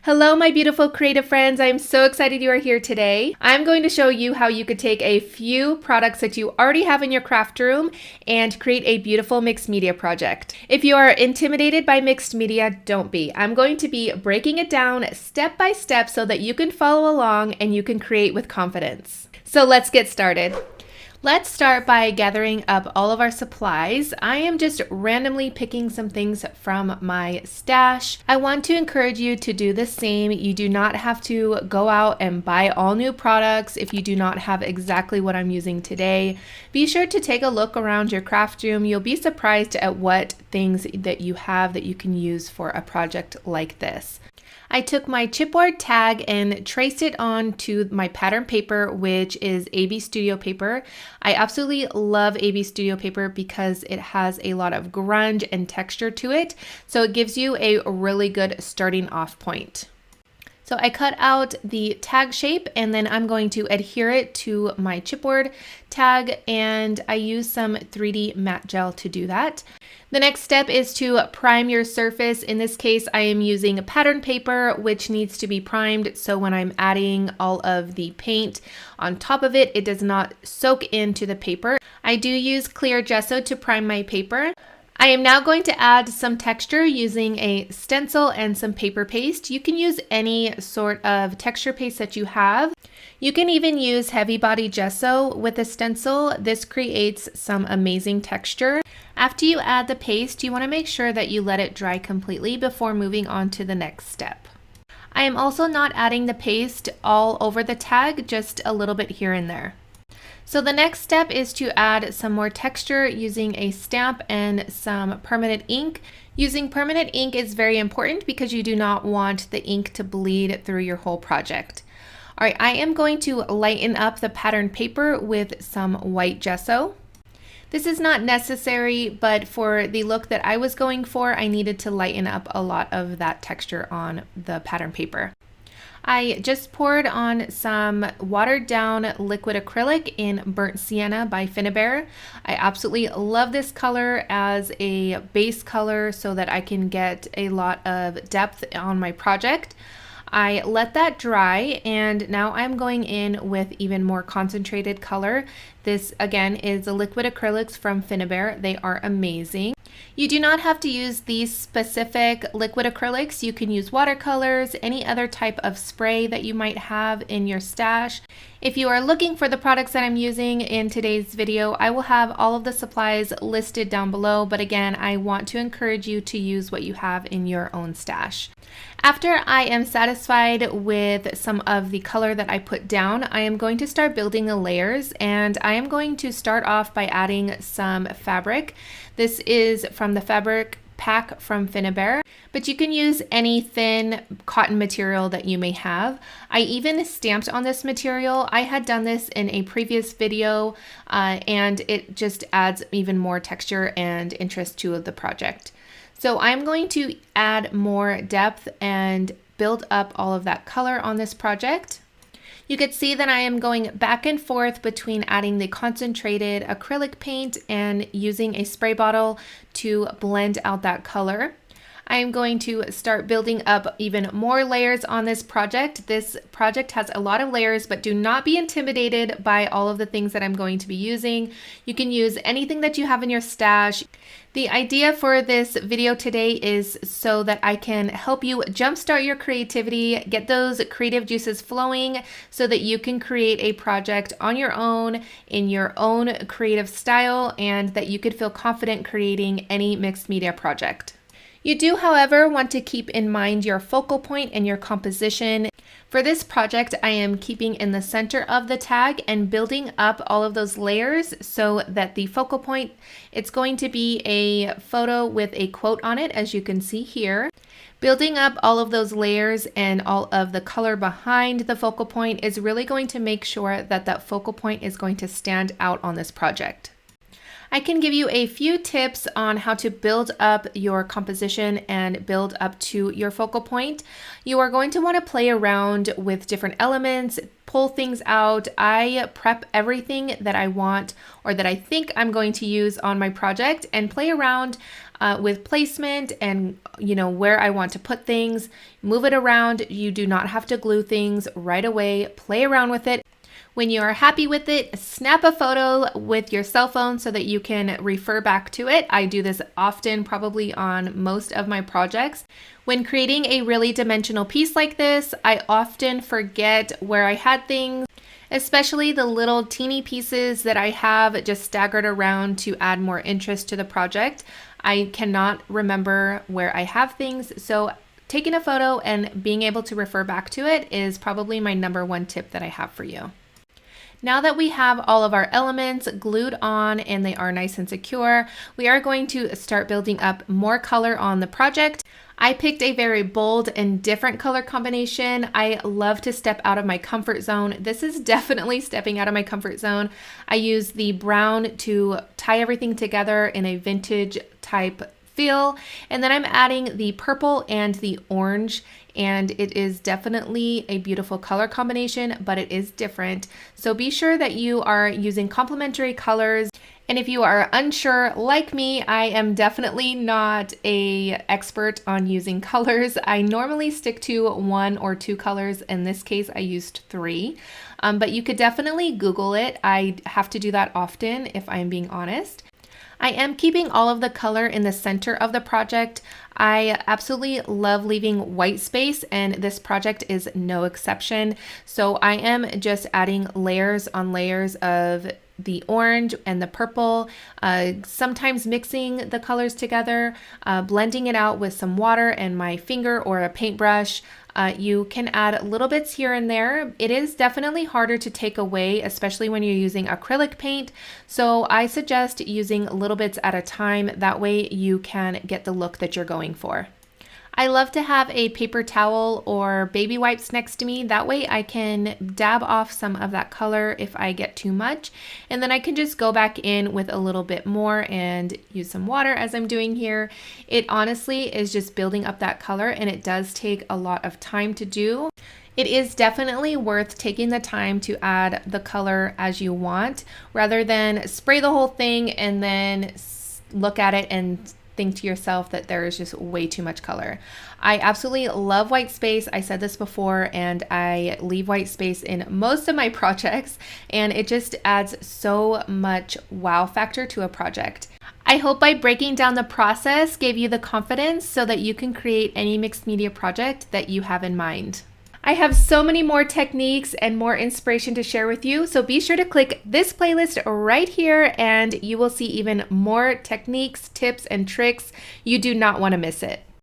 Hello, my beautiful creative friends. I'm so excited you are here today. I'm going to show you how you could take a few products that you already have in your craft room and create a beautiful mixed media project. If you are intimidated by mixed media, don't be. I'm going to be breaking it down step by step so that you can follow along and you can create with confidence. So let's get started. Let's start by gathering up all of our supplies. I am just randomly picking some things from my stash. I want to encourage you to do the same. You do not have to go out and buy all new products if you do not have exactly what I'm using today. Be sure to take a look around your craft room. You'll be surprised at what things that you have that you can use for a project like this. I took my chipboard tag and traced it onto my pattern paper, which is AB Studio paper. I absolutely love AB Studio paper because it has a lot of grunge and texture to it, so it gives you a really good starting off point. So I cut out the tag shape and then I'm going to adhere it to my chipboard tag, and I use some 3D matte gel to do that. The next step is to prime your surface. In this case, I am using pattern paper, which needs to be primed, so when I'm adding all of the paint on top of it, it does not soak into the paper. I do use clear gesso to prime my paper. I am now going to add some texture using a stencil and some paper paste. You can use any sort of texture paste that you have. You can even use heavy body gesso with a stencil. This creates some amazing texture. After you add the paste, you want to make sure that you let it dry completely before moving on to the next step. I am also not adding the paste all over the tag, just a little bit here and there. So the next step is to add some more texture using a stamp and some permanent ink. Using permanent ink is very important because you do not want the ink to bleed through your whole project. All right, I am going to lighten up the pattern paper with some white gesso. This is not necessary, but for the look that I was going for, I needed to lighten up a lot of that texture on the pattern paper. I just poured on some watered down liquid acrylic in Burnt Sienna by Finnabair. I absolutely love this color as a base color so that I can get a lot of depth on my project. I let that dry and now I'm going in with even more concentrated color. This again is the liquid acrylics from Finnabair. They are amazing. You do not have to use these specific liquid acrylics. You can use watercolors, any other type of spray that you might have in your stash. If you are looking for the products that I'm using in today's video, I will have all of the supplies listed down below, but again, I want to encourage you to use what you have in your own stash. After I am satisfied with some of the color that I put down, I am going to start building the layers, and I am going to start off by adding some fabric. This is from the fabric pack from Finnabair, but you can use any thin cotton material that you may have. I even stamped on this material. I had done this in a previous video and it just adds even more texture and interest to the project. So I'm going to add more depth and build up all of that color on this project. You can see that I am going back and forth between adding the concentrated acrylic paint and using a spray bottle to blend out that color. I am going to start building up even more layers on this project. This project has a lot of layers, but do not be intimidated by all of the things that I'm going to be using. You can use anything that you have in your stash. The idea for this video today is so that I can help you jumpstart your creativity, get those creative juices flowing so that you can create a project on your own, in your own creative style, and that you could feel confident creating any mixed media project. You do, however, want to keep in mind your focal point and your composition. For this project, I am keeping in the center of the tag and building up all of those layers so that the focal point, it's going to be a photo with a quote on it, as you can see here. Building up all of those layers and all of the color behind the focal point is really going to make sure that that focal point is going to stand out on this project. I can give you a few tips on how to build up your composition and build up to your focal point. You are going to want to play around with different elements, pull things out. I prep everything that I want or that I think I'm going to use on my project and play around with placement and where I want to put things. Move it around. You do not have to glue things right away. Play around with it. When you are happy with it, snap a photo with your cell phone so that you can refer back to it. I do this often, probably on most of my projects. When creating a really dimensional piece like this, I often forget where I had things, especially the little teeny pieces that I have just staggered around to add more interest to the project. I cannot remember where I have things, so taking a photo and being able to refer back to it is probably my #1 tip that I have for you. Now that we have all of our elements glued on and they are nice and secure, we are going to start building up more color on the project. I picked a very bold and different color combination. I love to step out of my comfort zone. This is definitely stepping out of my comfort zone. I use the brown to tie everything together in a vintage type feel, and then I'm adding the purple and the orange, and it is definitely a beautiful color combination, but it is different. So be sure that you are using complementary colors. And if you are unsure, like me, I am definitely not an expert on using colors. I normally stick to 1 or 2 colors. In this case, I used 3, but you could definitely Google it. I have to do that often if I'm being honest. I am keeping all of the color in the center of the project. I absolutely love leaving white space, and this project is no exception. So I am just adding layers on layers of the orange and the purple, sometimes mixing the colors together, blending it out with some water and my finger or a paintbrush. You can add little bits here and there. It is definitely harder to take away, especially when you're using acrylic paint. So I suggest using little bits at a time. That way you can get the look that you're going for. I love to have a paper towel or baby wipes next to me. That way I can dab off some of that color if I get too much. And then I can just go back in with a little bit more and use some water as I'm doing here. It honestly is just building up that color, and it does take a lot of time to do. It is definitely worth taking the time to add the color as you want, rather than spray the whole thing and then look at it and think to yourself that there is just way too much color. I absolutely love white space. I said this before, and I leave white space in most of my projects, and it just adds so much wow factor to a project. I hope by breaking down the process gave you the confidence so that you can create any mixed media project that you have in mind. I have so many more techniques and more inspiration to share with you, so be sure to click this playlist right here and you will see even more techniques, tips, and tricks. You do not want to miss it.